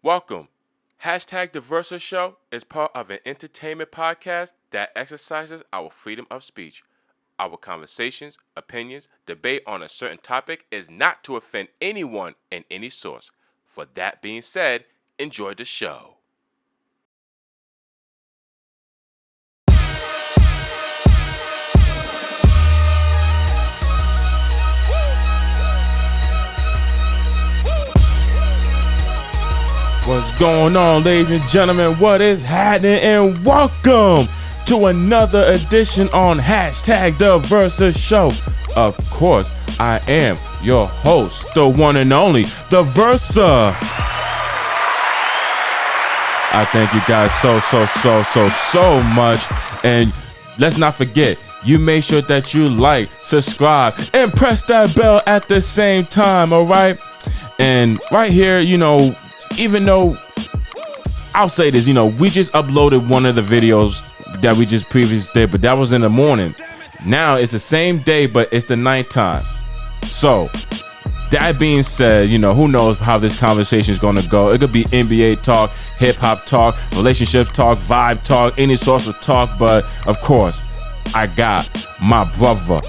Welcome. Hashtag The Versa Show is part of an entertainment podcast that exercises our freedom of speech. Our conversations, opinions, debate on a certain topic is not to offend anyone in any source. For that being said, enjoy the show. What's going on, ladies and gentlemen? What is happening? And welcome to another edition on Hashtag The Versa Show. Of course, I am your host, the one and only, The Versa. I thank you guys so much. And let's not forget, you make sure that you like, subscribe, and press that bell at the same time, all right? And right here, even though I'll say this, we just uploaded one of the videos that we just previously did, but that was in the morning. Now it's the same day, but it's the nighttime. So that being said, who knows how this conversation is going to go. It could be NBA talk, hip hop talk, relationships talk, vibe talk, any source of talk. But of course, I got my brother,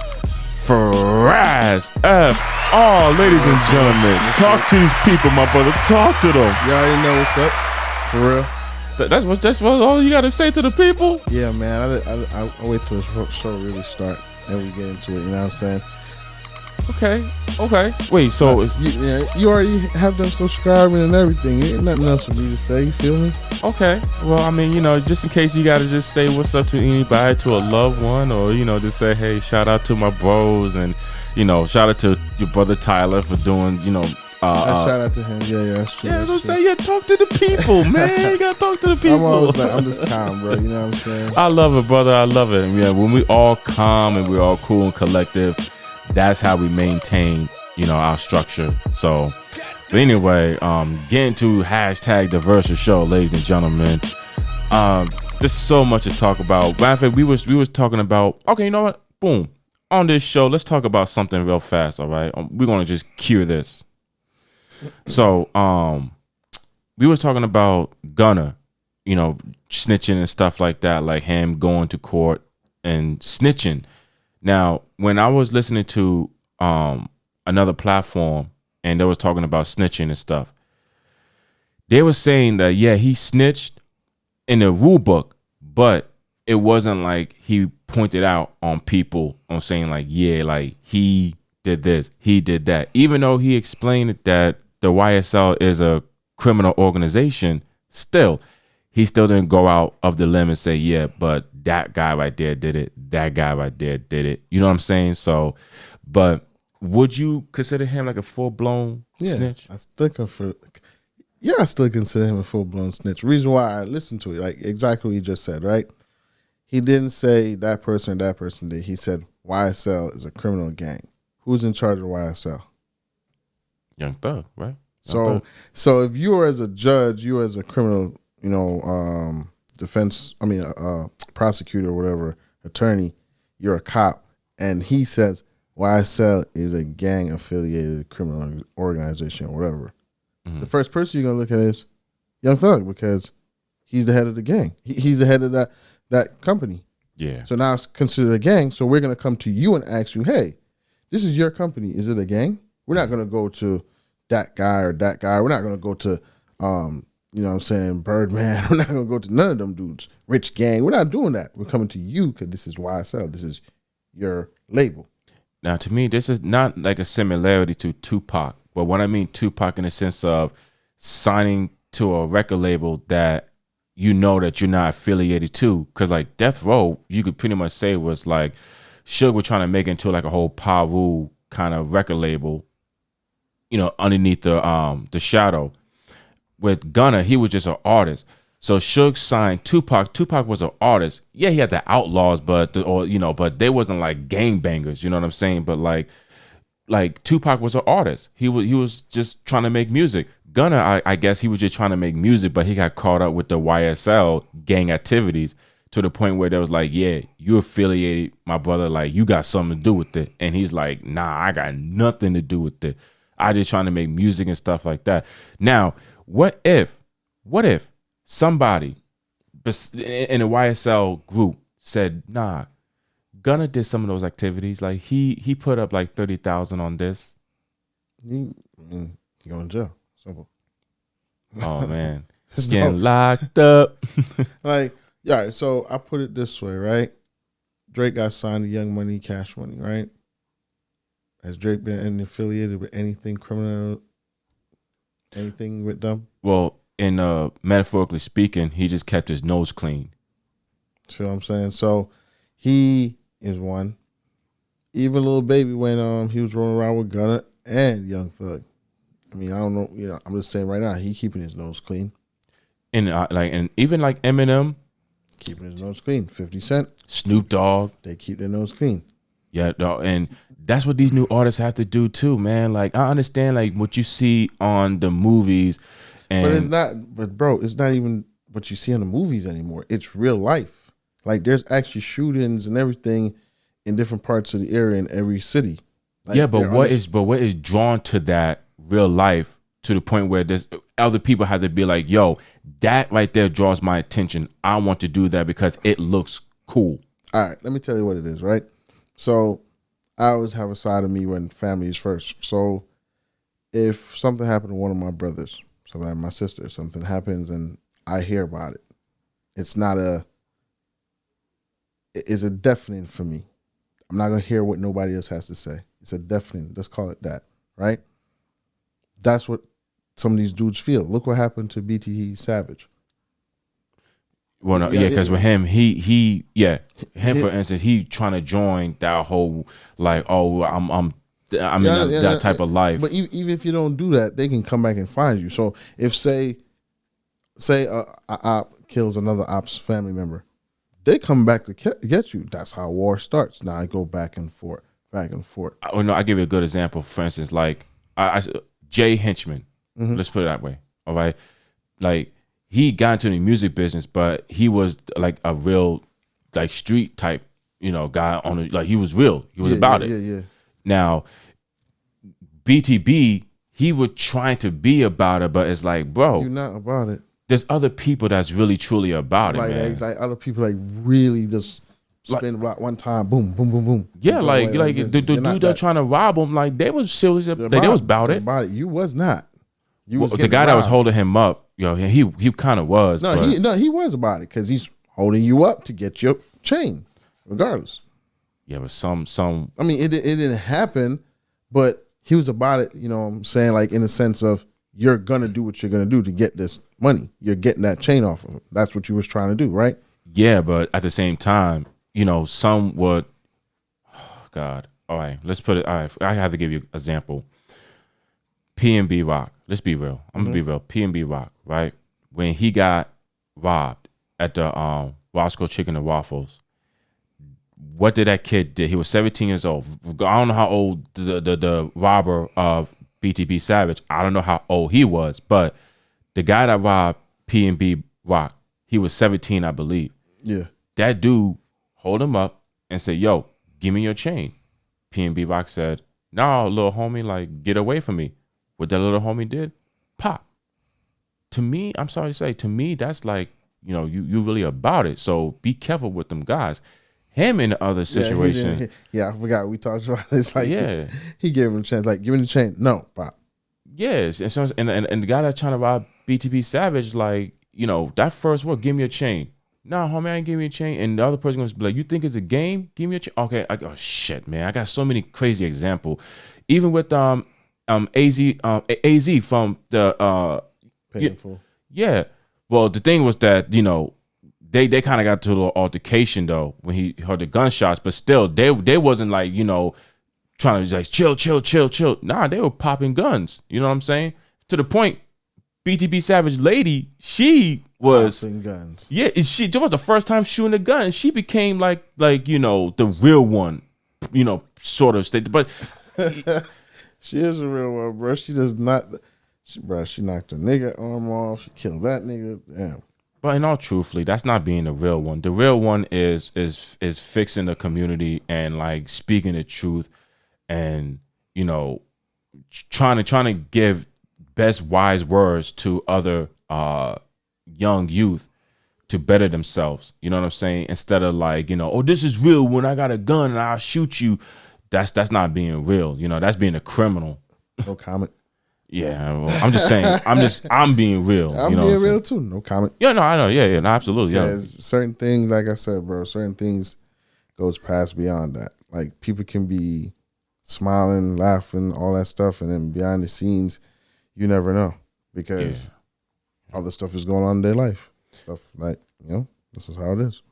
Frazz.FR, ladies and gentlemen. Talk to these people, my brother. Talk to them. You already know what's up, for real. That's what all you gotta say to the people. Yeah, man. I wait till the show really start and we get into it. You know what I'm saying? Okay. Wait, so you already have them subscribing and everything. Ain't nothing else for me to say. You feel me? Okay. Well, I mean, just in case you gotta just say what's up to anybody, to a loved one, or just say, hey, shout out to my bros, and shout out to your brother Tyler for doing, shout out to him. Yeah, that's true. Yeah, talk to the people, man. You gotta talk to the people. I'm just calm, bro. You know what I'm saying? I love it, brother. I love it. Yeah, when we all calm and we're all cool and collective, that's how we maintain, our structure. So, but anyway, getting to hashtag The Versa Show, ladies and gentlemen. There's so much to talk about. Matter of fact, we was talking about. Okay, you know what? Boom. On this show, let's talk about something real fast. All right, we're gonna just cue this. So, we was talking about Gunna, snitching and stuff like that, like him going to court and snitching. Now, when I was listening to another platform and they was talking about snitching and stuff, they were saying that, yeah, he snitched in the rule book, but it wasn't like he pointed out on people on saying like, yeah, like he did this, he did that. Even though he explained that the YSL is a criminal organization, he still didn't go out of the limb and say, yeah, but that guy right there did it. That guy right there did it. You know what I'm saying? So, but would you consider him like a full-blown snitch? I still consider him a full-blown snitch. Reason why I listened to it, like exactly what you just said, right? He didn't say that person did. He said YSL is a criminal gang. Who's in charge of YSL? Young Thug, right? So if you are as a judge, you as a criminal, prosecutor or whatever, attorney, you're a cop, and he says YSL is a gang affiliated criminal organization or whatever. Mm-hmm. The first person you're gonna look at is Young Thug, because he's the head of the gang. He's the head of that company. Yeah. So now it's considered a gang. So we're gonna come to you and ask you, hey, this is your company. Is it a gang? We're not gonna go to that guy or that guy. We're not gonna go to Birdman. We're not gonna go to none of them dudes. Rich Gang. We're not doing that. We're coming to you because this is YSL. This is your label. Now, to me, this is not like a similarity to Tupac, but what I mean Tupac in the sense of signing to a record label that that you're not affiliated to, because like Death Row, you could pretty much say was like Suge was trying to make it into like a whole Paru kind of record label, underneath the shadow. With Gunna, he was just an artist. So Suge signed Tupac. Tupac was an artist. Yeah, he had the Outlaws, but they wasn't like gangbangers. You know what I'm saying? But like Tupac was an artist. He was just trying to make music. Gunna, I guess he was just trying to make music, but he got caught up with the YSL gang activities to the point where they was like, yeah, you affiliated, my brother, like you got something to do with it. And he's like, nah, I got nothing to do with it. I just trying to make music and stuff like that. Now, what if What if somebody in a YSL group said, nah, Gunna did some of those activities. Like he put up like 30,000 on this. He going to jail. Simple. Oh man, getting locked up. Like, yeah. So I put it this way, right? Drake got signed to Young Money, Cash Money, right? Has Drake been affiliated with anything criminal? Anything with them? Well, in metaphorically speaking, he just kept his nose clean. See what I'm saying? So he is one. Even Lil Baby when he was rolling around with Gunna and Young Thug. I mean, I don't know. You know, I'm just saying right now, he keeping his nose clean. And and even like Eminem, keeping his nose clean. 50 Cent, Snoop Dogg, they keep their nose clean. Yeah, and that's what these new artists have to do too, man. Like I understand like what you see on the movies, and but it's not. But bro, it's not even what you see on the movies anymore. It's real life. Like there's actually shootings and everything in different parts of the area in every city. Like, yeah, but what is drawn to that real life to the point where there's other people have to be like, yo, that right there draws my attention. I want to do that because it looks cool. All right, let me tell you what it is, right? So I always have a side of me when family is first. So if something happened to one of my brothers, something my sister, something happens and I hear about it, it's a deafening for me. I'm not going to hear what nobody else has to say. It's a deafening. Let's call it that, right? That's what some of these dudes feel. Look what happened to BT Savage. Well, no, yeah, because with him, for instance, he trying to join that whole like, oh, I'm in that type of life. But even if you don't do that, they can come back and find you. So if say a op kills another op's family member, they come back to get you. That's how war starts. Now I go back and forth. Oh no, I give you a good example. For instance, like Jay Henchman. Mm-hmm. Let's put it that way. All right, like he got into the music business, but he was like a real like street type, guy on it. Like he was real. He was about it. Yeah. Now, BTB, he was trying to be about it, but it's like, bro, you're not about it. There's other people that's really truly about it, man. Like other people like really just spin the block one time, boom, boom, boom, boom. Yeah, like the dude that trying to rob him, like they was serious. They was about it. You was not. The guy that was holding him up, he kind of was. He was about it because he's holding you up to get your chain, regardless. Yeah, but some. I mean, it didn't happen, but he was about it. You know what I'm saying? Like in the sense of you're gonna do what you're gonna do to get this money. You're getting that chain off of him. That's what you was trying to do, right? Yeah, but at the same time, some would. Oh God. All right, let's put it. All right, I have to give you an example. P&B Rock. Let's be real. I'm gonna be real. P&B Rock, right? When he got robbed at the Roscoe Chicken and Waffles, what did that kid do? He was 17 years old. I don't know how old the robber of BTB Savage. I don't know how old he was, but the guy that robbed P&B Rock, he was 17, I believe. Yeah. That dude hold him up and say, "Yo, give me your chain." P&B Rock said, "No, little homie, like get away from me." What that little homie did, pop. To me, I'm sorry to say, that's like, you really about it. So be careful with them guys. Him in the other situation. I forgot we talked about this. Like, yeah, he gave him a chance. Like, give me the chain. No, pop. Yes, and so and the guy that's trying to rob BTB Savage, like, that first word, give me a chain. Nah, homie, I ain't give me a chain. And the other person gonna be like, you think it's a game? Give me a chain. Okay, oh shit, man, I got so many crazy examples. Even with AZ from the Painful. Yeah. Well, the thing was that, they kind of got to a little altercation though when he heard the gunshots, but still they wasn't like, trying to like chill. Nah, they were popping guns. You know what I'm saying? To the point, BTB Savage lady, she was popping guns. Yeah, that was the first time shooting a gun. She became like the real one, sort of state. But she is a real one, bro. She does not. She knocked a nigga arm off. She killed that nigga. Damn. But in all truthfully, that's not being the real one. The real one is fixing the community and like speaking the truth, and trying to give best wise words to other young youth to better themselves. You know what I'm saying? Instead of like, oh, this is real when I got a gun and I'll shoot you. That's not being real. That's being a criminal. No comment. Yeah, well, I'm just saying. I'm being real. I'm being real too. No comment. Yeah, no, I know. Yeah, no, absolutely. Yeah. Certain things, like I said, bro, certain things goes past beyond that. Like people can be smiling, laughing, all that stuff, and then behind the scenes, you never know because other stuff is going on in their life. Stuff like, this is how it is.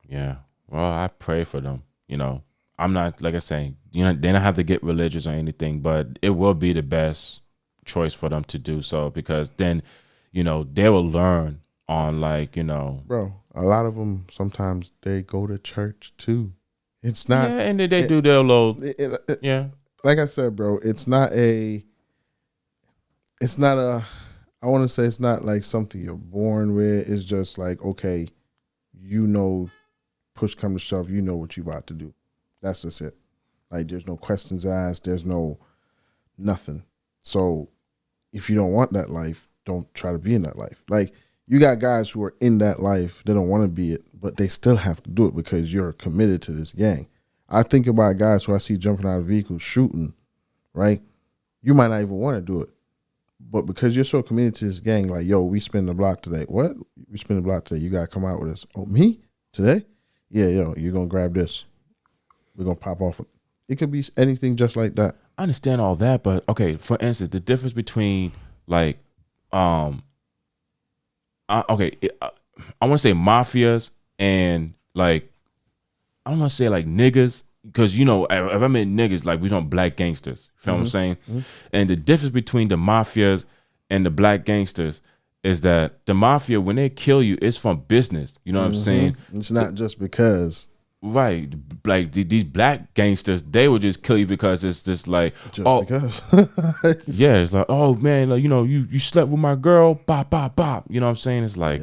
Yeah. Well, I pray for them. I'm not, like I say, they don't have to get religious or anything, but it will be the best choice for them to do so because then, they will learn on like, Bro, a lot of them, sometimes they go to church too. It's not. Yeah, and they do their little, yeah. Like I said, bro, it's not a, I want to say it's not like something you're born with. It's just like, okay, push come to shove, you know what you about to do. That's just it. Like there's no questions asked. There's no nothing. So if you don't want that life, don't try to be in that life. Like you got guys who are in that life, they don't want to be it, but they still have to do it because you're committed to this gang. I think about guys who I see jumping out of vehicles shooting, right? You might not even want to do it. But because you're so committed to this gang, like, yo, we spin the block today. What? We spin the block today. You got to come out with us. Oh, me? Today? Yeah, yo, you're going to grab this. We're going to pop off. It could be anything just like that. I understand all that, but okay, for instance, the difference between like, I want to say mafias and like, I don't want to say like niggas because if I meant niggas, like we don't black gangsters. You feel what I'm saying? Mm-hmm. And the difference between the mafias and the black gangsters is that the mafia, when they kill you, it's from business. You know what I'm saying? It's not just because. Right, like these black gangsters, they would just kill you because it's just like because. Yeah, it's like, oh man, like you slept with my girl, bop bop bop. You know what I'm saying? It's like,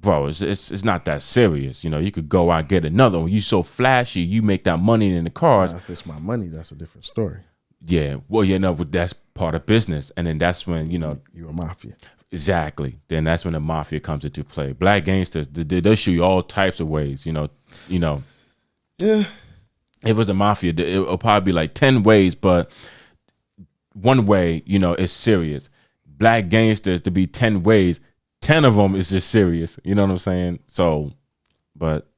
bro, it's not that serious. You could go out and get another one. You so flashy, you make that money in the cars. Now, if it's my money, that's a different story. Yeah, well, but that's part of business, and then that's when you're a mafia. Exactly. Then that's when the mafia comes into play. Black gangsters, they'll shoot you all types of ways. Yeah. If it was a mafia, it'll probably be like 10 ways, but one way, is serious. Black gangsters to be 10 ways, 10 of them is just serious. You know what I'm saying? So, but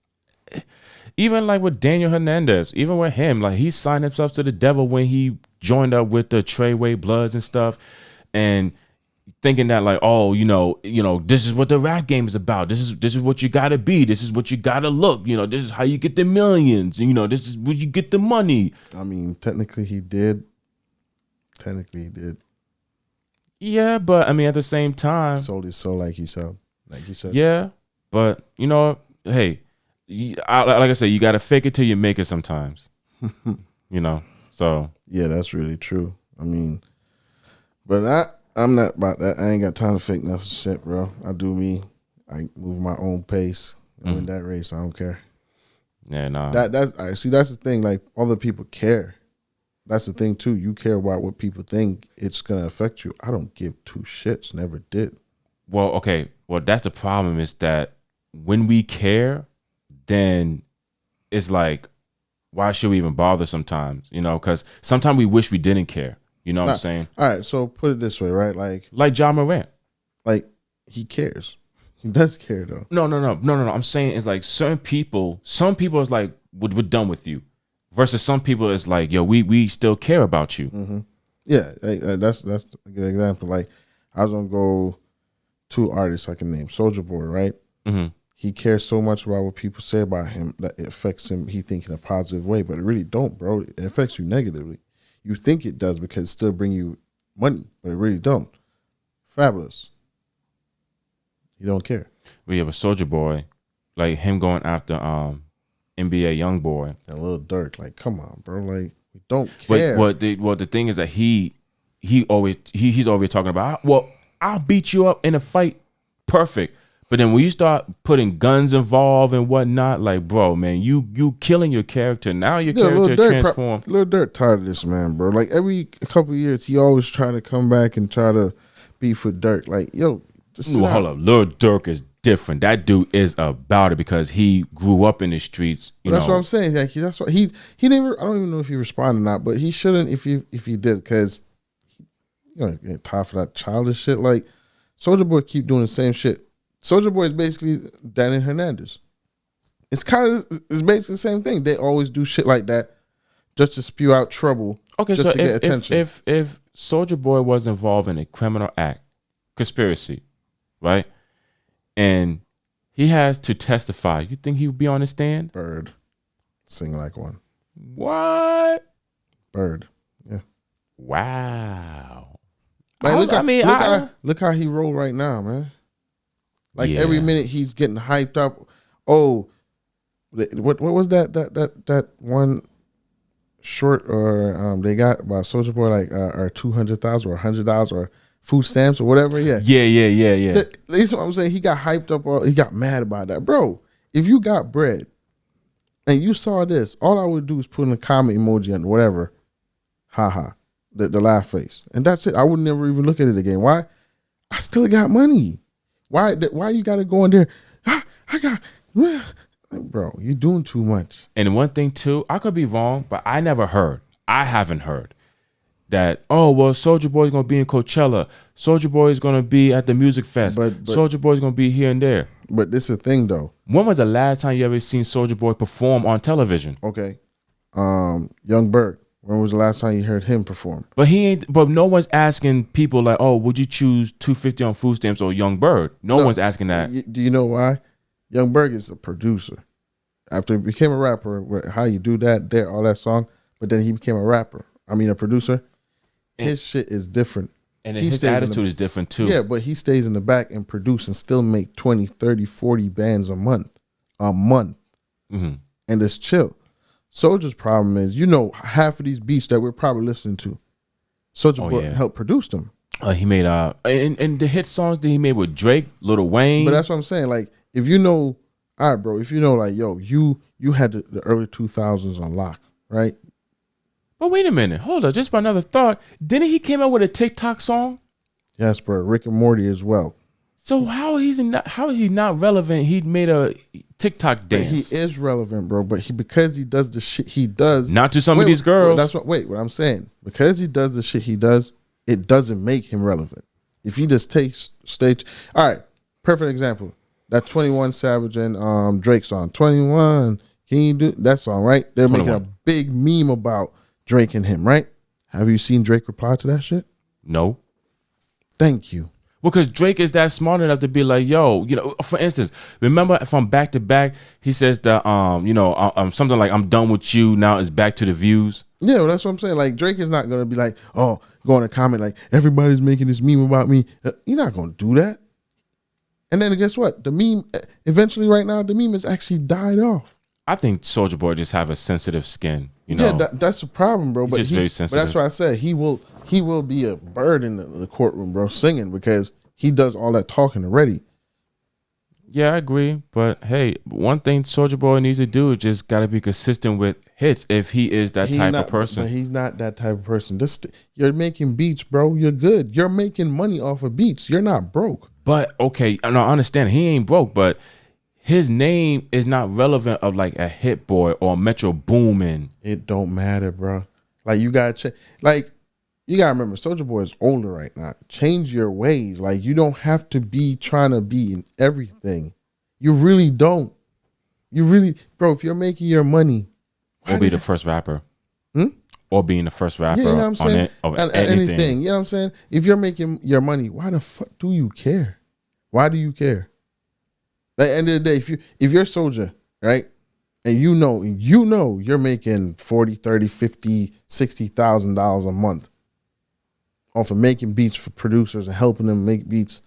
even like with Daniel Hernandez, even with him, like he signed himself to the devil when he joined up with the Treyway Bloods and stuff, and thinking that like, oh, this is what the rap game is about. This is what you gotta be. This is what you gotta look. This is how you get the millions. This is where you get the money. I mean, technically he did. Yeah, but I mean, at the same time, sold his soul like you said. Yeah, but hey, like I said, you gotta fake it till you make it sometimes. So yeah, that's really true. I mean, but I'm not about that. I ain't got time to fake nothing shit, bro. I do me. I move my own pace. I'm in that race. I don't care. Yeah, nah. That's the thing. Like other people care. That's the thing too. You care about what people think. It's gonna affect you. I don't give two shits. Never did. Well, okay. Well, that's the problem. Is that when we care, then it's like, why should we even bother? Sometimes, because sometimes we wish we didn't care. You know what I'm saying? All right, so put it this way, right? Like Ja Morant. Like, he cares. He does care, though. No. I'm saying it's like some people is like, we're done with you. Versus some people is like, yo, we still care about you. Mm-hmm. Yeah, that's a good example. Like, I was going to go two artists I can name. Soulja Boy, right? Mm-hmm. He cares so much about what people say about him that it affects him, he thinks in a positive way, but it really don't, bro. It affects you negatively. You think it does because it still bring you money, but it really don't. Fabulous. You don't care. We have a Soulja Boy, like him going after NBA YoungBoy and Lil Durk. Like, come on, bro. Like, we don't care. But the thing is that he's always talking about, well, I'll beat you up in a fight, perfect. But then when you start putting guns involved and whatnot, like, bro, man, you killing your character. Now your character transformed. Lil Durk tired of this, man, bro. Like every couple of years, he always try to come back and try to beef with Durk. Like, yo, sit hold down. up. Lil Durk is different. That dude is about it because he grew up in the streets. That's what I'm saying. Like that's what he never. I don't even know if he responded or not, but he shouldn't if he did because you know get tired for that childish shit. Like Soulja Boy keep doing the same shit. Soulja Boy is basically Danny Hernandez. It's basically the same thing. They always do shit like that just to spew out trouble. Okay, just so to get attention. If Soulja Boy was involved in a criminal act, conspiracy, right, and he has to testify, you think he would be on the stand? Bird, sing like one. What? Bird, yeah. Wow. Like, look how he roll right now, man. Like every minute he's getting hyped up. Oh, what was that one short or they got about Soulja Boy like or 200,000 or $100 or food stamps or whatever? Yeah. That's what I'm saying. He got hyped up. He got mad about that, bro. If you got bread and you saw this, all I would do is put in a comment emoji and whatever, haha, the laugh face, and that's it. I would never even look at it again. Why? I still got money. Why you got to go in there? I got. Bro, you're doing too much. And one thing too, I could be wrong, but I haven't heard that, oh, well, Soulja Boy is going to be in Coachella. Soulja Boy is going to be at the music fest. But Soulja Boy is going to be here and there. But this is the thing, though. When was the last time you ever seen Soulja Boy perform on television? Okay. Young Berg. When was the last time you heard him perform? But no one's asking people like, oh, would you choose 250 on food stamps or Young Berg? No one's asking that. Do you know why? Young Berg is a producer. After he became a rapper, how you do that, all that song, but then he became a rapper. I mean, a producer. His shit is different. And his attitude is different too. Yeah, but he stays in the back and produce and still make 20, 30, 40 bands a month. Mm-hmm. And it's chill. Soulja's problem is, half of these beats that we're probably listening to, Soulja Boy helped produce them. He made and the hit songs that he made with Drake, Lil Wayne. But that's what I'm saying. Like, if you know, all right, bro, if you know, like, yo, you had the early 2000s on lock, right? But wait a minute, hold up, just by another thought. Didn't he came out with a TikTok song? Yes, bro, Rick and Morty as well. So how is he not relevant? He made a TikTok dance. But he is relevant, bro. But because he does the shit he does, not to some of these girls. What I'm saying. Because he does the shit he does, it doesn't make him relevant. If he just takes stage, all right. Perfect example. That 21 Savage and Drake song. 21, can you do that song? Right? They're 21. making a big meme about Drake and him. Right? Have you seen Drake reply to that shit? No. Thank you. Well, because Drake is that smart enough to be like, yo, for instance, remember from Back to Back, he says that, something like, I'm done with you, now it's back to the views. Yeah, well, that's what I'm saying. Like, Drake is not going to be like, oh, go in a comment like, everybody's making this meme about me. You're not going to do that. And then guess what? The meme, eventually right now, the meme has actually died off. I think Soulja Boy just have a sensitive skin. Yeah, that's the problem, bro. He's just very sensitive. But that's why I said he will be a bird in the courtroom, bro, singing, because he does all that talking already. Yeah, I agree. But hey, one thing Soulja Boy needs to do is just got to be consistent with hits if he is that type of person. But he's not that type of person. You're making beats, bro. You're good. You're making money off of beats. You're not broke. But okay, no, I understand he ain't broke, but his name is not relevant of like a Hit Boy or Metro Boomin. It don't matter, bro. Like, you gotta check. Like, you gotta remember, Soulja Boy is older right now. Change your ways. Like, you don't have to be trying to be in everything. You really don't. Bro. If you're making your money, or be the first rapper, or being the first rapper, yeah, you know what I'm saying? on anything. You know what I'm saying? If you're making your money, why the fuck do you care? Why do you care? At the end of the day, if you're Soulja, right, and you know you're making $40,000, $50,000, $60,000 a month off of making beats for producers and helping them make beats,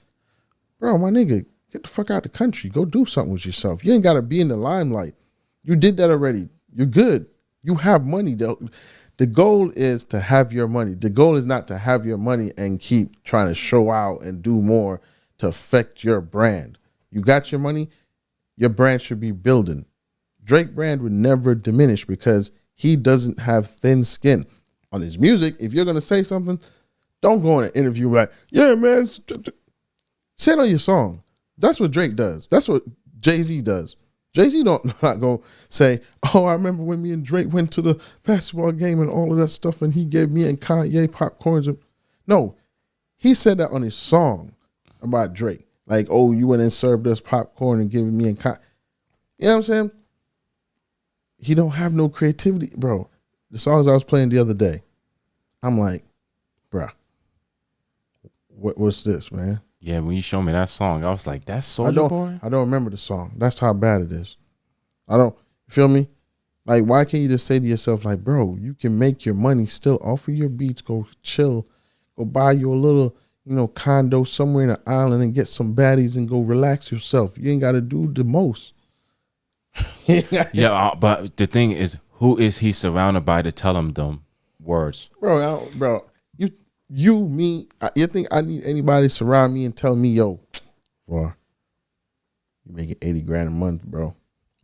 bro, my nigga, get the fuck out the country. Go do something with yourself. You ain't got to be in the limelight. You did that already. You're good. You have money. The goal is to have your money. The goal is not to have your money and keep trying to show out and do more to affect your brand. You got your money, your brand should be building. Drake brand would never diminish because he doesn't have thin skin. On his music, if you're going to say something, don't go in an interview like, yeah, man, Say it on your song. That's what Drake does. That's what Jay-Z does. Jay-Z not gonna say, oh, I remember when me and Drake went to the basketball game and all of that stuff, and he gave me and Kanye popcorns. No, he said that on his song about Drake. Like, oh, you went and served us popcorn and giving me and Kanye. You know what I'm saying? He don't have no creativity, bro. The songs I was playing the other day, I'm like, bro, what's this, man? Yeah, when you showed me that song, I was like, that's Soulja Boy? I don't remember the song. That's how bad it is. You feel me? Like, why can't you just say to yourself, like, bro, you can make your money still off of your beats, go chill, go buy you a little, condo somewhere in an island and get some baddies and go relax yourself. You ain't got to do the most. Yeah, but the thing is, who is he surrounded by to tell him them words? Bro, me, you think I need anybody to surround me and tell me, yo, boy, you making 80 grand a month, bro,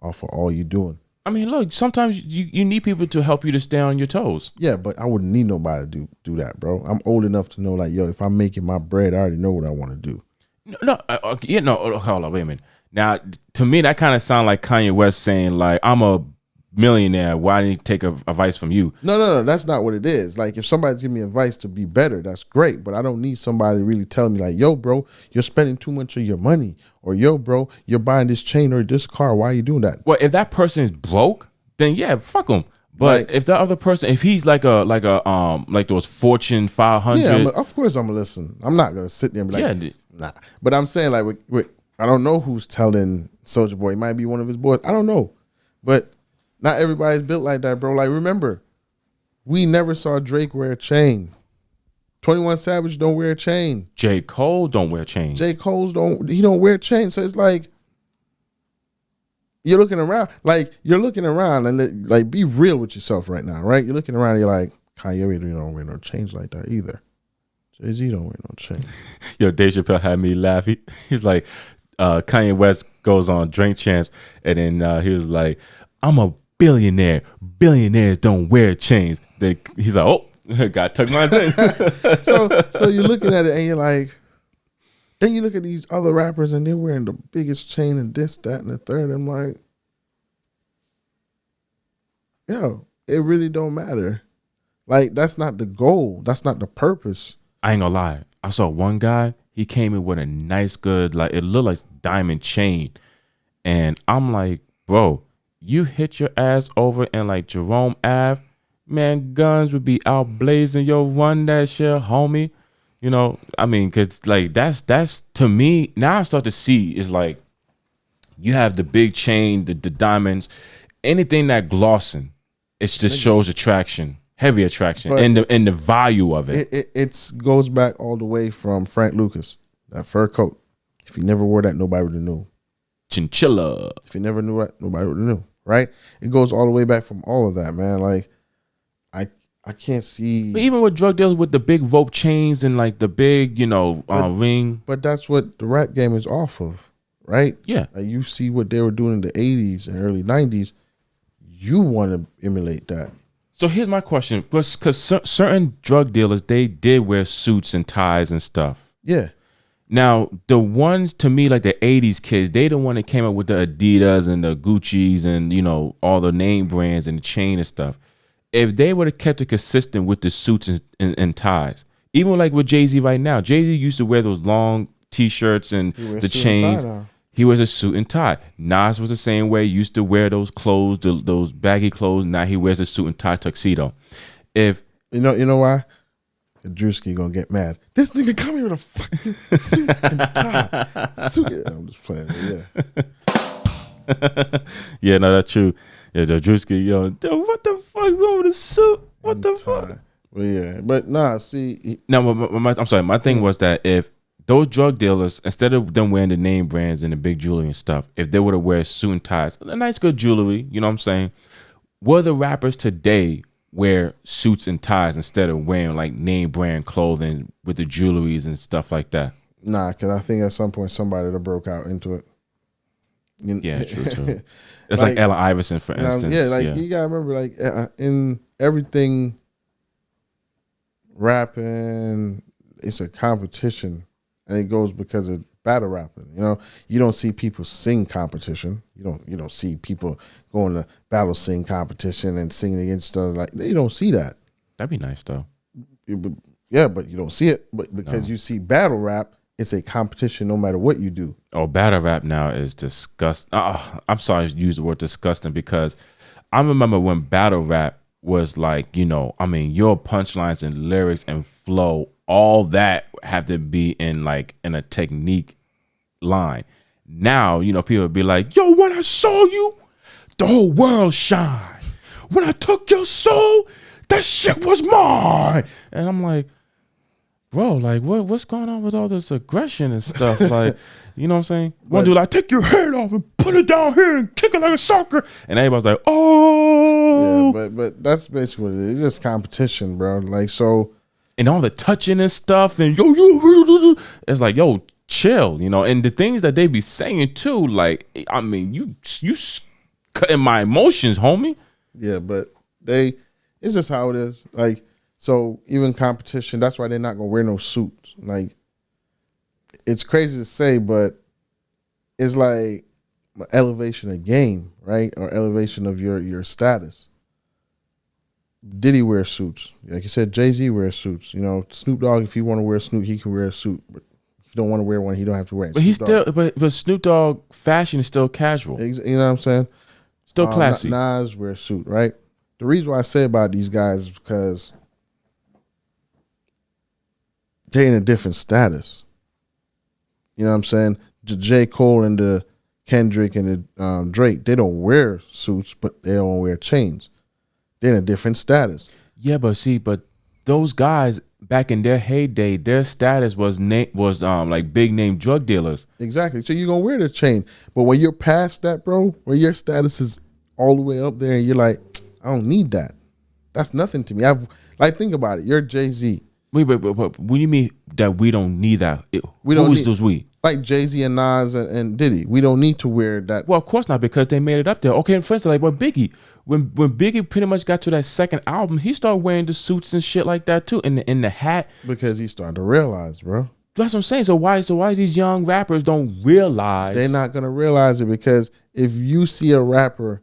off of all you doing. I mean, look, sometimes you need people to help you to stay on your toes. Yeah, but I wouldn't need nobody to do that, bro. I'm old enough to know, like, yo, if I'm making my bread, I already know what I want to do. Hold on, wait a minute. Now, to me, that kind of sounds like Kanye West saying, like, I'm a millionaire. Why didn't you take advice from you? No, that's not what it is. Like, if somebody's giving me advice to be better, that's great. But I don't need somebody to really tell me, like, yo, bro, you're spending too much of your money. Or, yo, bro, you're buying this chain or this car. Why are you doing that? Well, if that person is broke, then yeah, fuck him. But like, if that other person, if he's like those Fortune 500, yeah, of course I'm gonna listen. I'm not gonna sit there and be like, nah. But I'm saying, like, I don't know who's telling Soulja Boy. It might be one of his boys. I don't know. But not everybody's built like that, bro. Like, remember, we never saw Drake wear a chain. 21 Savage don't wear a chain. J. Cole don't wear chains. J. Cole's don't wear chains. So it's like, you're looking around and like be real with yourself right now, right? You're looking around and you're like, Kanye don't wear no chains like that either. Jay-Z don't wear no chain. Yo, Dave Chappelle had me laugh. He's like, Kanye West goes on Drink Champs, and then he was like, I'm a billionaire. Billionaires don't wear chains. He's like, oh, got tuck mine in. so you're looking at it and you're like, then you look at these other rappers and they're wearing the biggest chain and this, that, and the third. I'm like, yo, it really don't matter. Like, that's not the goal. That's not the purpose. I ain't gonna lie. I saw one guy, he came in with a nice, good, like, it looked like diamond chain. And I'm like, bro, you hit your ass over in like Jerome Ave, man, guns would be out blazing. Yo, run that shit, homie. You know, I mean, cause like that's to me, now I start to see is like, you have the big chain, the diamonds, anything that glossing, it just shows attraction. Heavy attraction, but and the value of it. It goes back all the way from Frank Lucas, that fur coat. If he never wore that, nobody would have knew. Chinchilla. If he never knew that, nobody would have knew. Right? It goes all the way back from all of that, man. Like, I can't see. But even with drug dealers with the big rope chains and like the big, ring. But that's what the rap game is off of, right? Yeah. Like, you see what they were doing in the 80s and early 90s. You want to emulate that. So here's my question, because certain drug dealers, they did wear suits and ties and stuff. Yeah. Now, the ones, to me, like the 80s kids, they the one that came up with the Adidas and the Gucci's and, all the name brands and the chain and stuff. If they would have kept it consistent with the suits and ties, even like with Jay-Z right now, Jay-Z used to wear those long T-shirts and the chains. He wears a suit and tie. Nas was the same way. He used to wear those clothes, those baggy clothes. Now he wears a suit and tie tuxedo. If you know why? Drewski gonna get mad. This nigga come here with a fucking suit and tie. I'm just playing. Yeah. Yeah, no, that's true. Yeah, Drewski, what the fuck wrong with a suit? What the fuck? Well, yeah, but nah. See, I'm sorry. My thing was that if those drug dealers, instead of them wearing the name brands and the big jewelry and stuff, if they would have wear suit and ties, a nice good jewelry, you know what I'm saying? Will the rappers today wear suits and ties instead of wearing like name brand clothing with the jewelries and stuff like that? Nah, because I think at some point somebody that broke out into it. Yeah, true. It's like Allen Iverson, for instance. You gotta remember, like, in everything, rapping, it's a competition. And it goes because of battle rapping. You know, you don't see people sing competition. You don't see people going to battle sing competition and singing against each other. Like, you don't see that. That'd be nice though. Yeah, but you don't see it. But because you see battle rap, it's a competition no matter what you do. Oh, battle rap now is disgusting. I'm sorry to use the word disgusting because I remember when battle rap was like, your punchlines and lyrics and flow, all that have to be in a technique line. Now, people would be like, yo, when I saw you, the whole world shine. When I took your soul, that shit was mine. And I'm like, bro, like what's going on with all this aggression and stuff? Like, you know what I'm saying? One dude like, take your head off and put it down here and kick it like a soccer. And everybody's like, oh. Yeah, but that's basically what it is. It's just competition, bro. Like, so. And all the touching and stuff. And it's like, yo, chill, And the things that they be saying too, like, I mean, you cutting my emotions, homie. Yeah, but it's just how it is. Like, so even competition, that's why they're not gonna wear no suits. Like, it's crazy to say, but it's like elevation of game, right? Or elevation of your status. Diddy wears suits. Like you said, Jay-Z wears suits. Snoop Dogg, if he want to wear a suit, he can wear a suit. But if you don't want to wear one, he don't have to wear it. But Snoop Dogg fashion is still casual. You know what I'm saying? Still classy. Nas wears a suit, right? The reason why I say about these guys is because they're in a different status. You know what I'm saying? J. Cole and the Kendrick and the Drake, they don't wear suits, but they don't wear chains. They're in a different status. Yeah, but those guys back in their heyday, their status was like big name drug dealers. Exactly. So you're gonna wear the chain, but when you're past that, bro, when your status is all the way up there, and you're like, I don't need that. That's nothing to me. Think about it. You're Jay-Z. Wait, what do you mean that we don't need that? Those we? Like Jay-Z and Nas and Diddy. We don't need to wear that. Well, of course not, because they made it up there. Okay, and for instance, like what Biggie. When Biggie pretty much got to that second album, he started wearing the suits and shit like that too, and the hat. Because he started to realize, bro. That's what I'm saying. So why these young rappers don't realize? They're not gonna realize it, because if you see a rapper,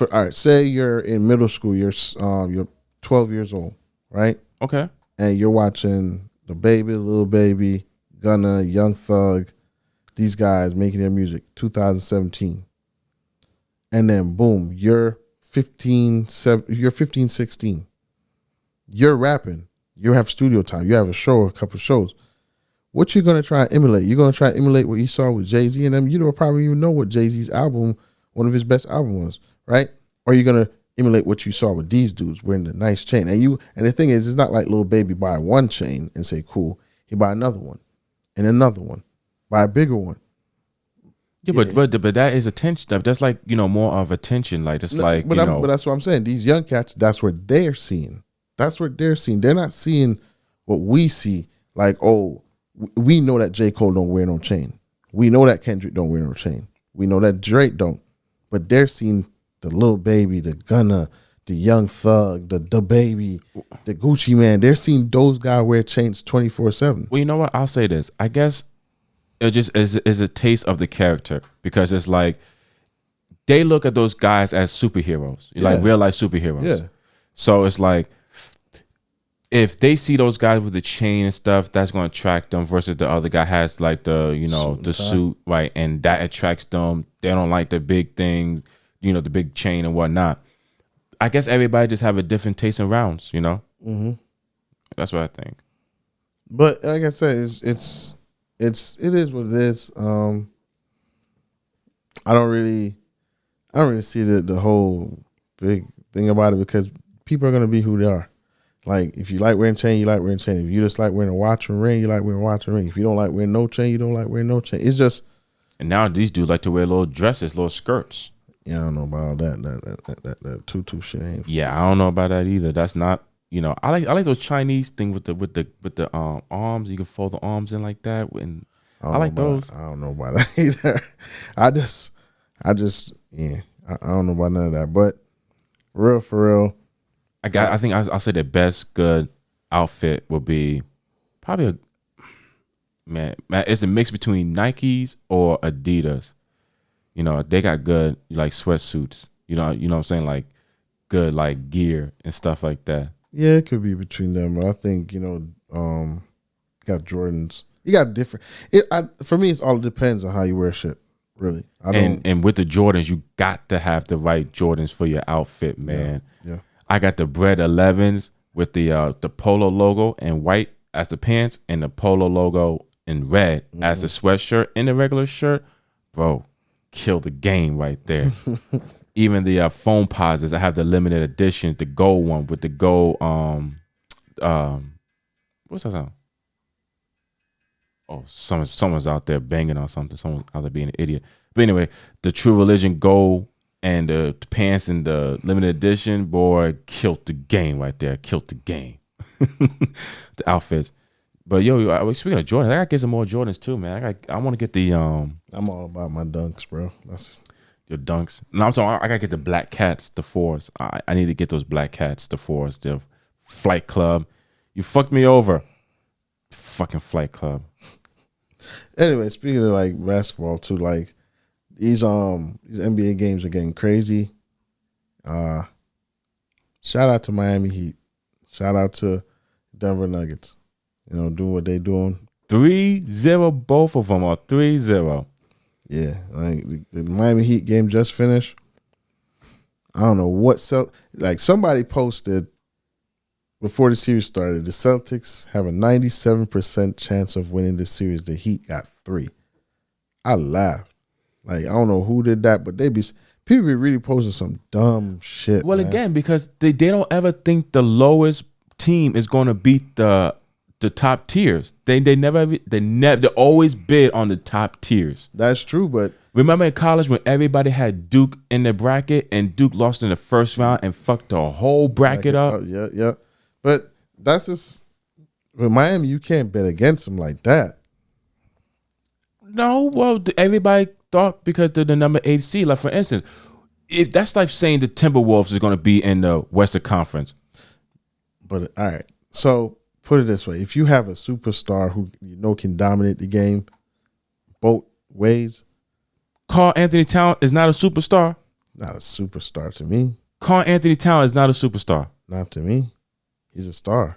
all right, say you're in middle school, you're 12 years old, right? Okay. And you're watching the Baby, Lil Baby, Gunna, Young Thug, these guys making their music, 2017. And then boom, you're 15, 16. You're rapping. You have studio time. You have a show, a couple of shows. What you gonna try and emulate? You're gonna try and emulate what you saw with Jay-Z and them. You don't probably even know what Jay-Z's album, one of his best albums was, right? Or you're gonna emulate what you saw with these dudes wearing the nice chain. And the thing is, it's not like Lil Baby buy one chain and say, cool. He buy another one and another one, buy a bigger one. Yeah, but that is attention. That's like, more of attention. Like, it's like, but that's what I'm saying. These young cats, that's what they're seeing. That's what they're seeing. They're not seeing what we see. Like, oh, we know that J. Cole don't wear no chain. We know that Kendrick don't wear no chain. We know that Drake don't. But they're seeing the Lil Baby, the Gunna, the Young Thug, the Baby, the Gucci Man. They're seeing those guys wear chains 24/7. Well, you know what? I'll say this. I guess it just is a taste of the character, because it's like they look at those guys as superheroes, like real life superheroes. Yeah. So it's like, if they see those guys with the chain and stuff, that's going to attract them, versus the other guy has like the suit, right? And that attracts them. They don't like the big things, the big chain and whatnot. I guess everybody just have a different taste in rounds, Mm-hmm. That's what I think. But like I said, it is what it is. I don't really see the whole big thing about it, because people are gonna be who they are. Like, if you like wearing chain, you like wearing chain. If you just like wearing a watch and ring, you like wearing a watch and ring. If you don't like wearing no chain, you don't like wearing no chain. It's just. And now these dudes like to wear little dresses, little skirts. Yeah, I don't know about all that tutu shit. Ain't. Yeah, I don't know about that either. That's not. I like those Chinese thing with the arms. You can fold the arms in like that, and I like those. I don't know about that either. I just yeah. I don't know about none of that. But for real. I think I'll say the best good outfit would be probably man, it's a mix between Nikes or Adidas. You know, they got good like sweatsuits. You know what I'm saying? Like good like gear and stuff like that. Yeah, it could be between them. But I think, got Jordans. You got different. For me, it all depends on how you wear shit. Really, and with the Jordans, you got to have the right Jordans for your outfit, man. Yeah. I got the Bread 11s with the Polo logo in white as the pants and the Polo logo in red as the sweatshirt and the regular shirt. Bro, kill the game right there. Even the foam posits, I have the limited edition, the gold one with the gold what's that sound? Oh, someone's out there banging on something. Someone's out there being an idiot. But anyway, the True Religion gold and the pants in the limited edition, boy, killed the game right there. Killed the game. The outfits. But yo, speaking of Jordan, I gotta get some more Jordans too, man. I want to get the I'm all about my dunks, bro. That's your dunks. No, I'm talking. I gotta get the Black Cats, the fours. I need to get those Black Cats, the fours. The Flight Club. You fucked me over. Fucking Flight Club. Anyway, speaking of like basketball too, like these NBA games are getting crazy. Shout out to Miami Heat. Shout out to Denver Nuggets. Doing what they doing. 3-0, both of them are 3-0. Yeah, like the Miami Heat game just finished. I don't know what somebody posted before the series started, the Celtics have a 97% chance of winning this series. The Heat got 3. I laughed. Like, I don't know who did that, but people be really posting some dumb shit. Well, man. again, because they don't ever think the lowest team is going to beat the top tiers. They always bid on the top tiers. That's true, but remember in college when everybody had Duke in their bracket and Duke lost in the first round and fucked the whole bracket up? Yeah. But that's just with Miami. You can't bet against them like that. No, well, everybody thought because they're the number 8 seed. Like for instance, if that's like saying the Timberwolves is going to be in the Western Conference. But all right, so put it this way: if you have a superstar who can dominate the game both ways, Karl Anthony Towns is not a superstar. Not a superstar to me. Karl Anthony Towns is not a superstar. Not to me. He's a star.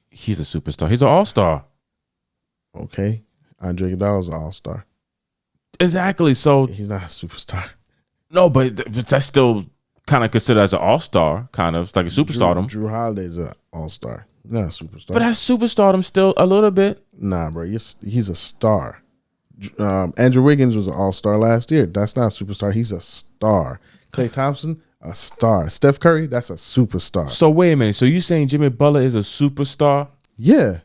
He's a superstar. He's an all-star. Okay. Andre Iguodala's an all-star. Exactly. So he's not a superstar. No, but that's still kind of considered as an all-star, kind of. It's like a superstardom. Drew Holiday's an all-star. Not a superstar. But that's superstardom still a little bit. Nah, bro. He's a star. Andrew Wiggins was an all-star last year. That's not a superstar. He's a star. Klay Thompson, a star. Steph Curry, that's a superstar. So wait a minute. So you saying Jimmy Butler is a superstar? Yeah.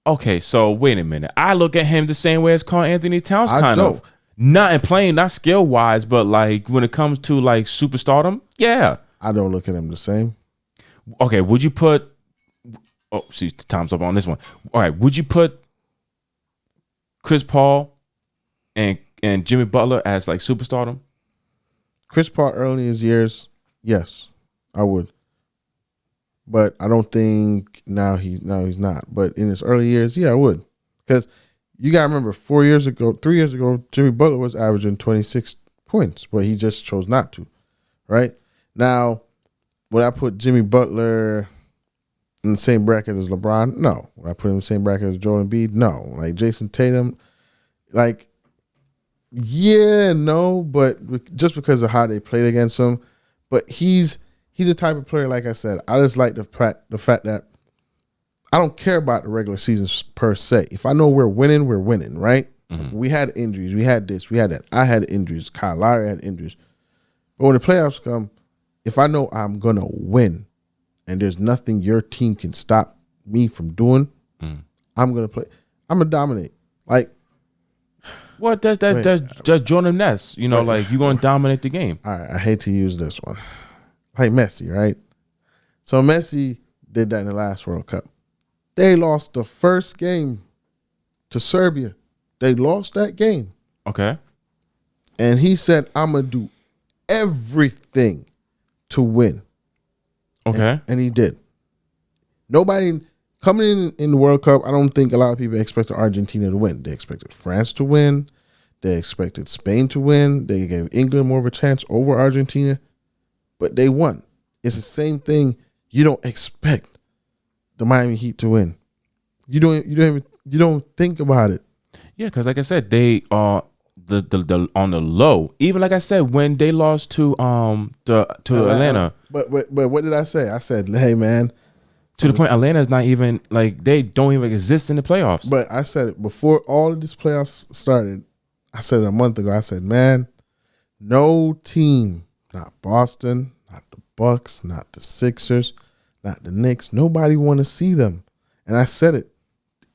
Okay, so wait a minute. I look at him the same way as Karl Anthony Towns, kind of. Not in playing, not skill wise, but like when it comes to like superstardom, yeah. I don't look at him the same. Okay, would you put? Oh, see, time's up on this one. All right, would you put Chris Paul and Jimmy Butler as like superstardom? Chris Paul early in his years, yes, I would. But I don't think now he's not. But in his early years, yeah, I would. Because you got to remember 3 years ago, Jimmy Butler was averaging 26 points, but he just chose not to, right? Now, would I put Jimmy Butler in the same bracket as LeBron? No. Would I put him in the same bracket as Joel Embiid? No. Like Jason Tatum, like, yeah, no, but just because of how they played against him. But he's the type of player, like I said, I just like the fact that I don't care about the regular season per se. If I know we're winning, right? Mm-hmm. We had injuries. We had this. We had that. I had injuries. Kyle Lowry had injuries. But when the playoffs come, if I know I'm going to win and there's nothing your team can stop me from doing, I'm going to play. I'm going to dominate. Like, what? That's just Jordan Ness. Like you're going to dominate the game. All right. I hate to use this one. Like Messi, right? So Messi did that in the last World Cup. They lost the first game to Serbia. They lost that game. Okay. And he said, I'm going to do everything to win. Okay. And he did. Nobody coming in the World Cup, I don't think a lot of people expected Argentina to win. They expected France to win. They expected Spain to win. They gave England more of a chance over Argentina, but they won. It's the same thing. You don't expect the Miami Heat to win. You don't think about it. Yeah, because like I said, they are the on the low. Even like I said, when they lost to Atlanta. But what did I say? I said, hey man. To the point, Atlanta's not even like they don't even exist in the playoffs. But I said it before all of these playoffs started. I said it a month ago. I said, man, no team, not Boston, not the Bucks, not the Sixers, not the Knicks. Nobody want to see them. And I said it.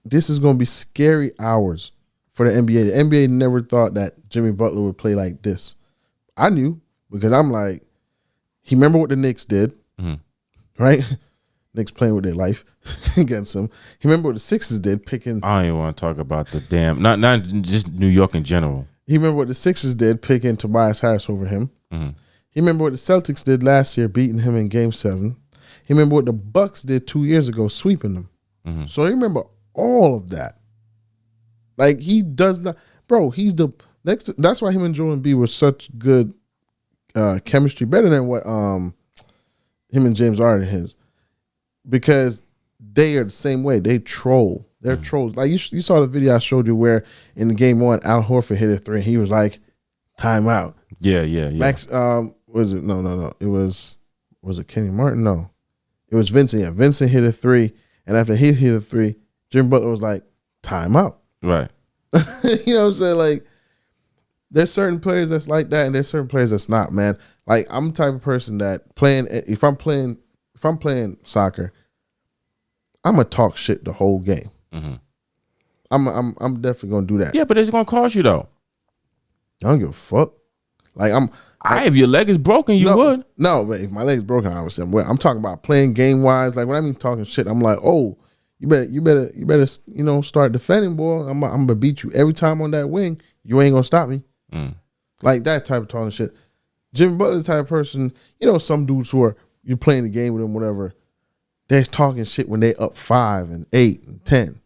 This is going to be scary hours for the NBA. The NBA never thought that Jimmy Butler would play like this. I knew because I'm like, he remember what the Knicks did, right? Knicks playing with their life against him. He remember what the Sixers did, picking. I don't even want to talk about the damn, not just New York in general. He remember what the Sixers did, picking Tobias Harris over him. He remember what the Celtics did last year, beating him in Game 7. He remember what the Bucks did 2 years ago, sweeping them. So he remember all of that. Like he does not, bro. He's the next. That's why him and Joel Embiid were such good chemistry, better than what him and James Harden is, because they are the same way. They troll. They're trolls. Like you saw the video I showed you where in the game 1, Al Horford hit a 3 and he was like, "Timeout." Yeah. Max, was it? No. It was it Kenny Martin? No, it was Vincent. Yeah, Vincent hit a 3, and after he hit a 3, Jimmy Butler was like, "Timeout." Right. You know what I'm saying? Like, there's certain players that's like that, and there's certain players that's not, man. Like, I'm the type of person that if I'm playing soccer, I'm gonna talk shit the whole game. I'm definitely gonna do that. Yeah, but it's gonna cost you though. I don't give a fuck. Like if your leg is broken, you would. No, but if my leg's broken, obviously I'm talking about playing game wise. Like when I mean talking shit, I'm like, oh, you better start defending, boy. I'm gonna beat you every time on that wing. You ain't gonna stop me. Like that type of talking shit. Jimmy Butler's the type of person, some dudes who are you playing the game with them, whatever. They're talking shit when they up 5 and 8 and 10.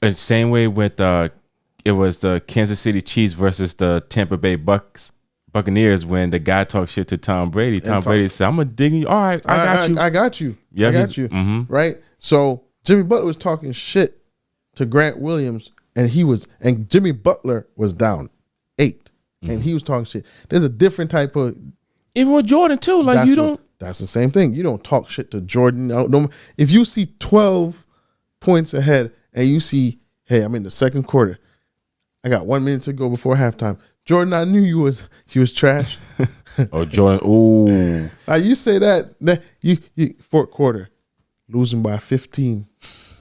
And same way with it was the Kansas City Chiefs versus the Tampa Bay Buccaneers when the guy talked shit to Tom Brady. Tom Brady said, "I'm gonna dig you. All right, I got you. I got you. Yeah, I got you." Right. So Jimmy Butler was talking shit to Grant Williams, and Jimmy Butler was down 8, and he was talking shit. There's a different type of, even with Jordan too. Like that's the same thing. You don't talk shit to Jordan. If you see 12 points ahead and you see, hey, I'm in the second quarter, I got 1 minute to go before halftime. Jordan, I knew you was trash. Oh, Jordan. Ooh. Now you say that you fourth quarter losing by 15.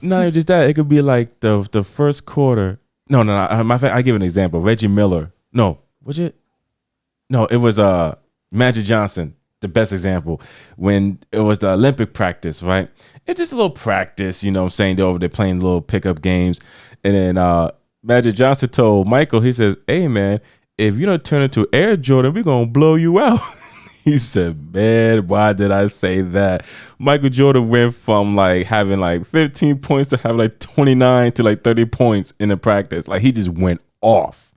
No, just that. It could be like the first quarter. No. Matter of fact, I give an example. Reggie Miller. No, was it? No, it was Magic Johnson. The best example when it was the Olympic practice, right? It's just a little practice, what I'm saying? They're over there playing little pickup games, and then Magic Johnson told Michael, he says, "Hey man, if you don't turn into Air Jordan, we're gonna blow you out." He said, "Man, why did I say that?" Michael Jordan went from like having like 15 points to having like 29 to like 30 points in the practice. Like he just went off.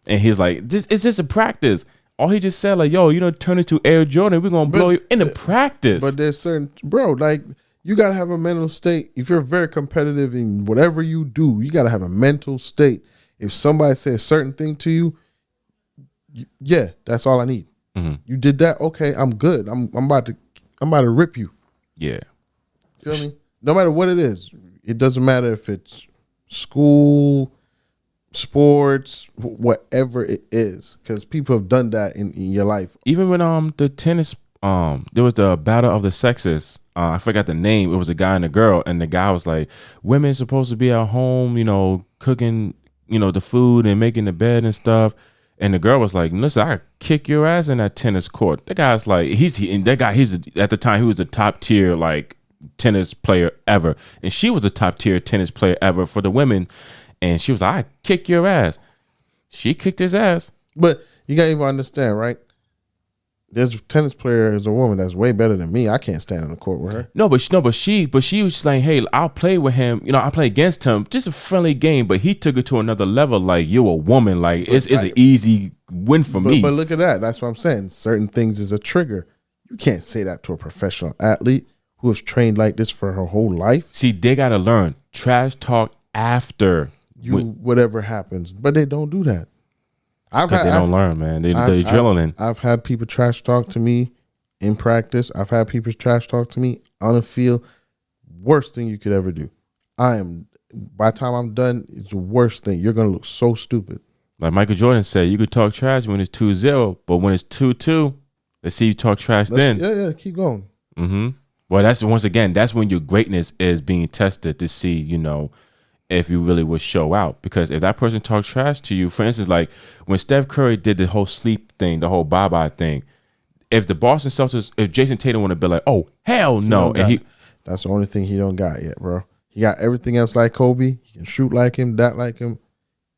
And he's like, it's just a practice. All he just said, like, yo, you don't turn into Air Jordan, we're gonna blow you in the practice. But there's certain, bro, like you gotta have a mental state. If you're very competitive in whatever you do, you gotta have a mental state. If somebody says a certain thing to you, yeah, that's all I need. You did that, okay, I'm good. I'm about to rip you. Yeah. Feel me? No matter what it is. It doesn't matter if it's school, sports, whatever it is, because people have done that in your life. Even when the tennis, there was the battle of the sexes. I forgot the name. It was a guy and a girl, and the guy was like, "Women supposed to be at home, cooking, the food and making the bed and stuff." And the girl was like, "Listen, I kick your ass in that tennis court." The guy's like, he's at the time he was a top tier like tennis player ever, and she was a top tier tennis player ever for the women. And she was like, "I kick your ass." She kicked his ass. But you gotta even understand, right? There's a tennis player as a woman that's way better than me. I can't stand in the court with her. But she was just like, hey, I'll play with him. You know, I play against him. Just a friendly game. But he took it to another level. Like, you're a woman. Like, it's an easy win for me. But look at that. That's what I'm saying. Certain things is a trigger. You can't say that to a professional athlete who has trained like this for her whole life. See, they got to learn trash talk after whatever happens. But they don't do that. Because they don't learn, man. They're adrenaline. I've had people trash talk to me in practice. I've had people trash talk to me on the field. Worst thing you could ever do. By the time I'm done, it's the worst thing. You're going to look so stupid. Like Michael Jordan said, you could talk trash when it's 2-0, but when it's 2-2, let's see you talk trash then. Yeah, keep going. Mm-hmm. Well, that's when your greatness is being tested to see, you know, if you really would show out. Because if that person talks trash to you, for instance, like when Steph Curry did the whole sleep thing, the whole bye-bye thing, if the Boston Celtics, if Jason Tatum would have been like, oh, hell no. That's the only thing he don't got yet, bro. He got everything else like Kobe. He can shoot like him, that like him.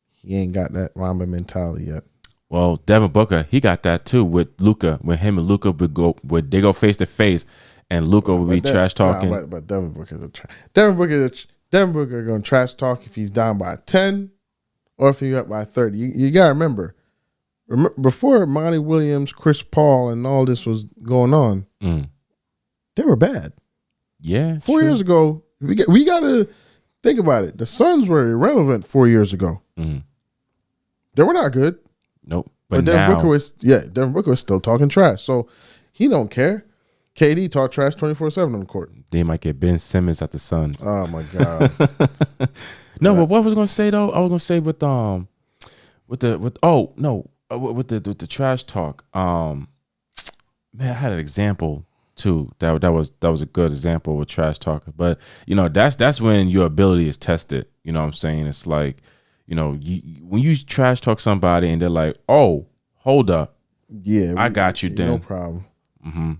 He ain't got that Mamba mentality yet. Well, Devin Booker, he got that too with Luka. When him and Luka would go face to face, and Luka would be trash talking. But Devin Booker gonna trash talk if he's down by 10 or if he's up by 30. You gotta remember before Monty Williams, Chris Paul, and all this was going on, they were bad. Yeah, 4 years ago, we gotta think about it. The Suns were irrelevant 4 years ago. They were not good. Nope. But Devin Booker was still talking trash. So he don't care. KD talk trash 24/7 on the court. They might get Ben Simmons at the Suns. Oh my God. No, but what I was gonna say though, I was gonna say with the trash talk. Man, I had an example too. That was a good example with trash talk. But you know, that's when your ability is tested. You know what I'm saying? It's like, you know, when you trash talk somebody and they're like, oh, hold up. Yeah. I got you then. No problem. Game.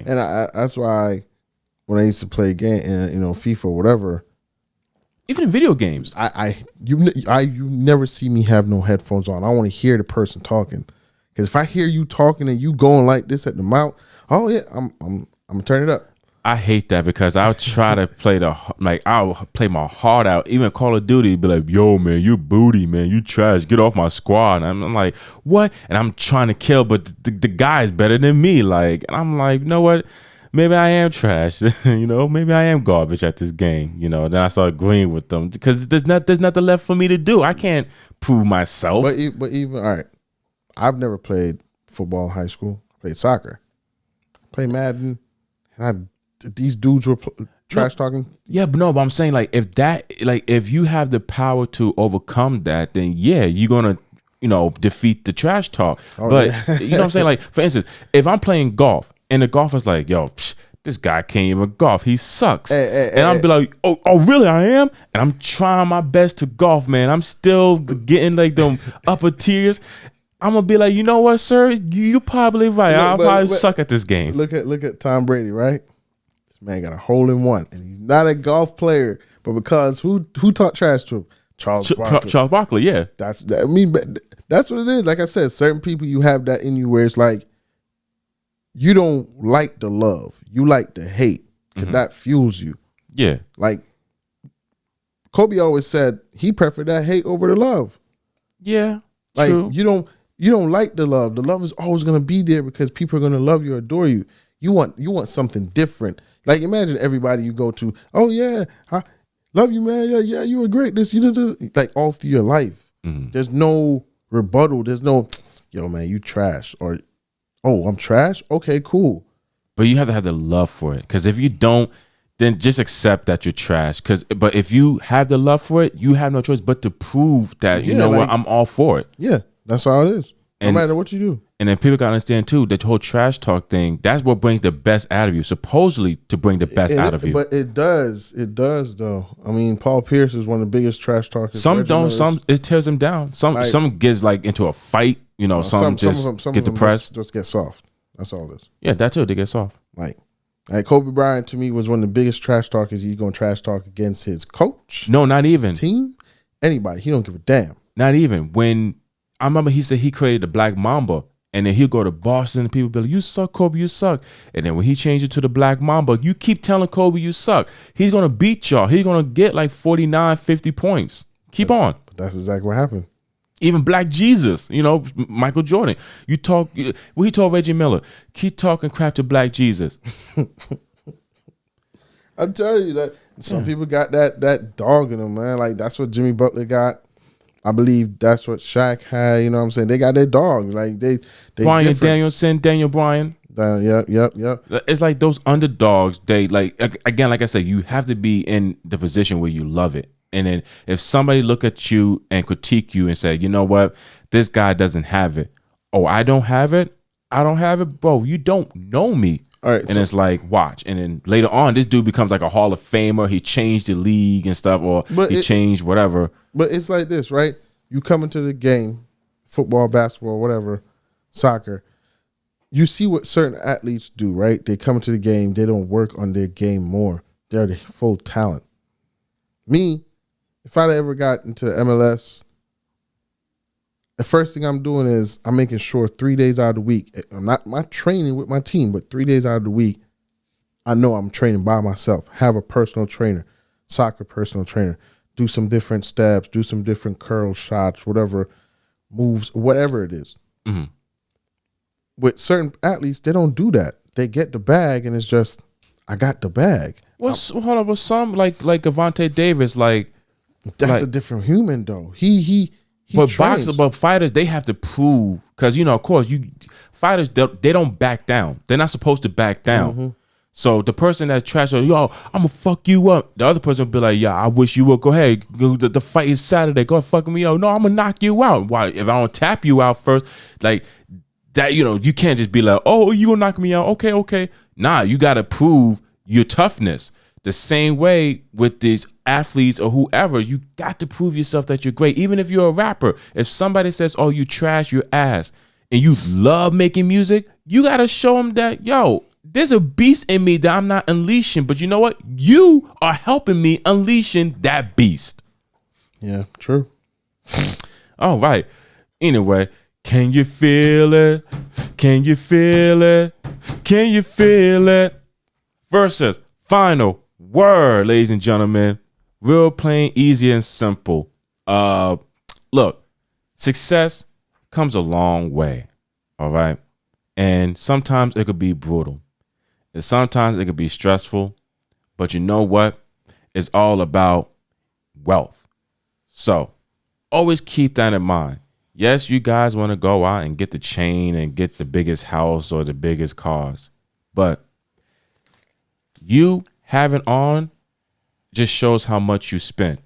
And that's why when I used to play game, FIFA or whatever, even in video games, you never see me have no headphones on. I want to hear the person talking, because if I hear you talking and you going like this at the mouth, oh yeah, I'm gonna turn it up. I hate that because I'll try to play I'll play my heart out. Even Call of Duty, be like, yo, man, you booty, man, you trash. Get off my squad. And I'm like, what? And I'm trying to kill, but the guy's better than me. Like, and I'm like, you know what? Maybe I am trash. You know, maybe I am garbage at this game. You know, then I start agreeing with them because there's nothing left for me to do. I can't prove myself. But even, all right, I've never played football in high school. I played soccer. I played Madden. And these dudes were trash talking. Yeah, but I'm saying, like, if you have the power to overcome that, then yeah, you're gonna, you know, defeat the trash talk. You know what I'm saying? Like, for instance, if I'm playing golf and the golfer's like, yo, this guy can't even golf, he sucks. And I'll be like, oh, really? I am? And I'm trying my best to golf, man. I'm still getting like them upper tiers. I'm gonna be like, you know what, sir? You probably right. I'll probably suck at this game. Look at Tom Brady, right? Man got a hole in one, and he's not a golf player, but because who taught trash to him? Charles Barkley, yeah. That's what it is. Like I said, certain people, you have that in you where it's like you don't like the love, you like the hate, because that fuels you. Yeah, like Kobe always said, he preferred that hate over the love. Yeah, like true. You don't like the love. The love is always gonna be there because people are gonna love you, adore you. You want something different. Like, imagine everybody you go to, oh yeah, I love you, man. Yeah, you were great. This, you did, like, all through your life. There's no rebuttal. There's no, yo, man, you trash, or, oh, I'm trash. Okay, cool. But you have to have the love for it, because if you don't, then just accept that you're trash. But if you have the love for it, you have no choice but to prove that, you know what, I'm all for it. Yeah, that's how it is. No matter what you do. And then people gotta understand too, that whole trash talk thing, that's what brings the best out of you, supposedly to bring the best out of you. But it does though. I mean, Paul Pierce is one of the biggest trash talkers. Some don't, some it tears them down. Some gets like into a fight, you know, some get depressed. Just get soft. That's all it is. Yeah, that too, they get soft. Like Kobe Bryant to me was one of the biggest trash talkers. He's gonna trash talk against his coach. No, not even. His team, anybody. He don't give a damn. Not even. When I remember he said he created the Black Mamba, And then he'll go to Boston and people be like, you suck, Kobe, you suck. And then when he changed it to the Black Mamba, you keep telling Kobe you suck. He's going to beat y'all. He's going to get like 49, 50 points. Keep on. But that's exactly what happened. Even Black Jesus, Michael Jordan. He told Reggie Miller, keep talking crap to Black Jesus. I'm telling you that some people got that dog in them, man. Like that's what Jimmy Butler got. I believe that's what Shaq had. You know what I'm saying? They got their dog. Like they Brian different. Danielson, Daniel Bryan. Yep. It's like those underdogs. They like again, like I said, you have to be in the position where you love it. And then if somebody look at you and critique you and say, you know what, this guy doesn't have it. Oh, I don't have it. I don't have it, bro. You don't know me. All right, and it's like, watch. And then later on, this dude becomes like a Hall of Famer. He changed the league and stuff, or he changed whatever. But it's like this, right? You come into the game, football, basketball, whatever, soccer. You see what certain athletes do, right? They come into the game. They don't work on their game more. They're the full talent. Me, if I ever got into the MLS, the first thing I'm doing is I'm making sure 3 days out of the week, I'm not training with my team, but 3 days out of the week, I know I'm training by myself. Have a personal trainer, soccer personal trainer. Do some different steps, do some different curl shots, whatever moves, whatever it is. Mm-hmm. With certain athletes, they don't do that. They get the bag and it's just, I got the bag. Hold on, with some like Avante Davis, that's a different human though. He but boxers, but fighters, they have to prove, because of course, fighters they don't back down. They're not supposed to back down. Mm-hmm. So the person that's trash, I'm gonna fuck you up. The other person will be like, yeah, I wish you would. Go ahead, the fight is Saturday. Go fuck me up. No, I'm gonna knock you out. Why? If I don't tap you out first, like that, you can't just be like, oh, you gonna knock me out? Okay. Nah, you gotta prove your toughness. The same way with these athletes or whoever, you got to prove yourself that you're great. Even if you're a rapper, if somebody says, oh, you trash, you're ass, and you love making music, you got to show them that, there's a beast in me that I'm not unleashing. But you know what? You are helping me unleashing that beast. Yeah, true. All right. Anyway, can you feel it? Can you feel it? Can you feel it? Versus final word, ladies and gentlemen. Real plain, easy, and simple. Look, success comes a long way. All right. And sometimes it could be brutal. And sometimes it could be stressful. But you know what? It's all about wealth. So always keep that in mind. Yes, you guys want to go out and get the chain and get the biggest house or the biggest cars. But you having on just shows how much you spent.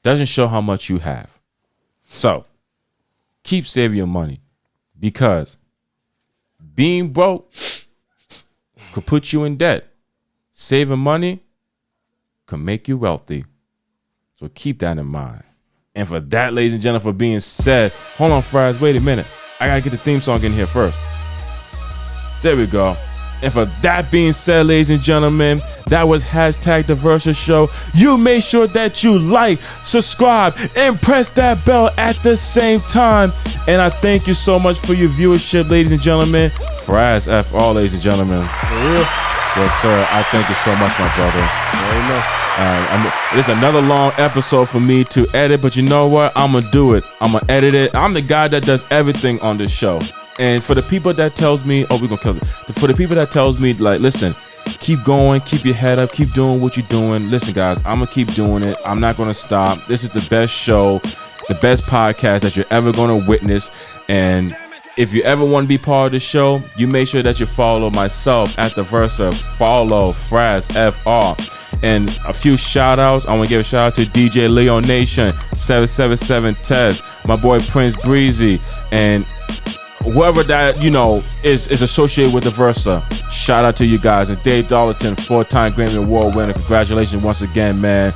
Doesn't show how much you have. So keep saving your money, because being broke could put you in debt. Saving money could make you wealthy. So keep that in mind. And for that, ladies and gentlemen, for being said, hold on, Frazz, wait a minute. I gotta get the theme song in here first. There we go. And for that being said, ladies and gentlemen, that was #The Versa Show. You make sure that you like, subscribe, and press that bell at the same time. And I thank you so much for your viewership, ladies and gentlemen. Frazz.FR, ladies and gentlemen. For real? Yes, sir. I thank you so much, my brother. Very much. It's another long episode for me to edit, but you know what? I'm going to do it. I'm going to edit it. I'm the guy that does everything on this show. And for the people that tells me, oh, we're going to kill it. For the people that tells me, like, listen, keep going, keep your head up, keep doing what you're doing. Listen, guys, I'm going to keep doing it. I'm not going to stop. This is the best show, the best podcast that you're ever going to witness. And if you ever want to be part of the show, you make sure that you follow myself at The Versa. Follow Frazz.FR. And a few shout outs. I want to give a shout out to DJ Leo Nation, 777 Tez, my boy Prince Breezy, and whoever that is associated with The Versa. Shout out to you guys. And Dave Darlington, 4-time Grammy Award winner. Congratulations once again, man.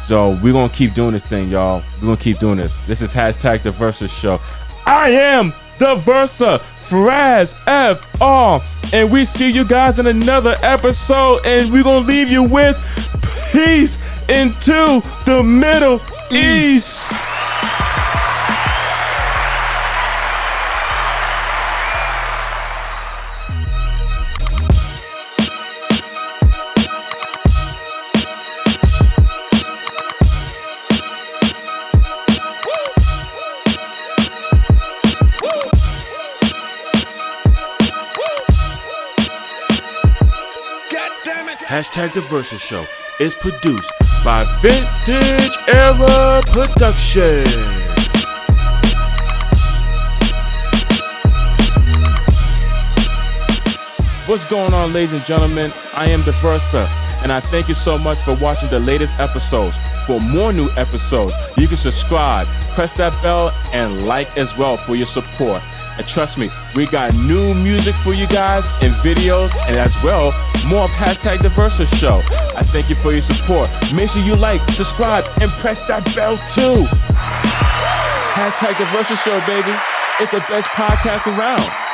So we're gonna keep doing this thing, y'all. We're gonna keep doing this. This is #The Versa Show. I am The Versa, Frazz.FR, and we see you guys in another episode, and we're gonna leave you with peace into the Middle East. Hashtag The Versus Show is produced by Vintage Era Production. What's going on, ladies and gentlemen? I am The Versa, and I thank you so much for watching the latest episodes. For more new episodes, you can subscribe, press that bell, and like as well for your support. And trust me, we got new music for you guys and videos, and as well, more of Hashtag The Versus Show. I thank you for your support. Make sure you like, subscribe, and press that bell too. Hashtag The Versus Show, baby. It's the best podcast around.